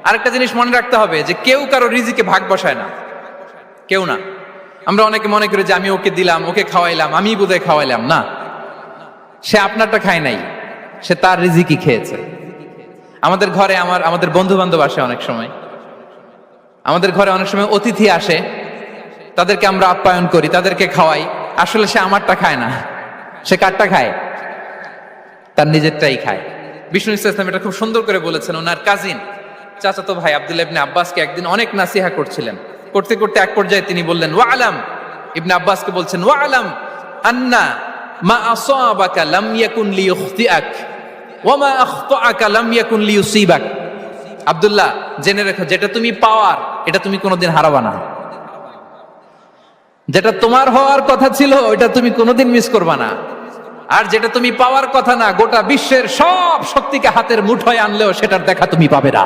আরেকটা জিনিস মনে রাখতে হবে যে কেউ কারো রিজিকে ভাগ বসায় না, কেউ না। আমরা অনেকে মনে করি যে আমি ওকে দিলাম, ওকে খাওয়াইলাম, আমি বোধহয় খাওয়াইলাম। না, সে আপনারটা খায় নাই, সে তার রিজিকই খেয়েছে। আমাদের ঘরে আমাদের বন্ধু বান্ধব আসে অনেক সময়, আমাদের ঘরে অনেক সময় অতিথি আসে, তাদেরকে আমরা আপ্যায়ন করি, তাদেরকে খাওয়াই। আসলে সে আমারটা খায় না, সে কারটা খায়? তার নিজেরটাই খায়। বিষ্ণু ইসলাম এটা খুব সুন্দর করে বলেছেন। ওনার কাজিন চাচাতো ভাই আব্দুল্লাহ ইবনে আব্বাসকে একদিন অনেক নাসিহা করছিলেন। করতে করতে এক পর্যায়ে তিনি বললেন, ওয়া আলাম, ইবনে আব্বাসকে বলছেন, ওয়া আলাম আন্না মা আসাবাকা লাম ইয়াকুন লিইখতিআক ওয়া মা আখতাআকা লাম ইয়াকুন লিইউসিবাক। আব্দুল্লাহ, জেনে রেখো, যেটা তুমি পাওয়ার এটা তুমি কোনোদিন হারাবা না। যেটা তোমার হওয়ার কথা ছিল ওইটা তুমি কোনোদিন মিস করবা না। আর যেটা তুমি পাওয়ার কথা না, গোটা বিশ্বের সব শক্তিকে হাতের মুঠোয় আনলেও সেটার দেখা তুমি পাবে না।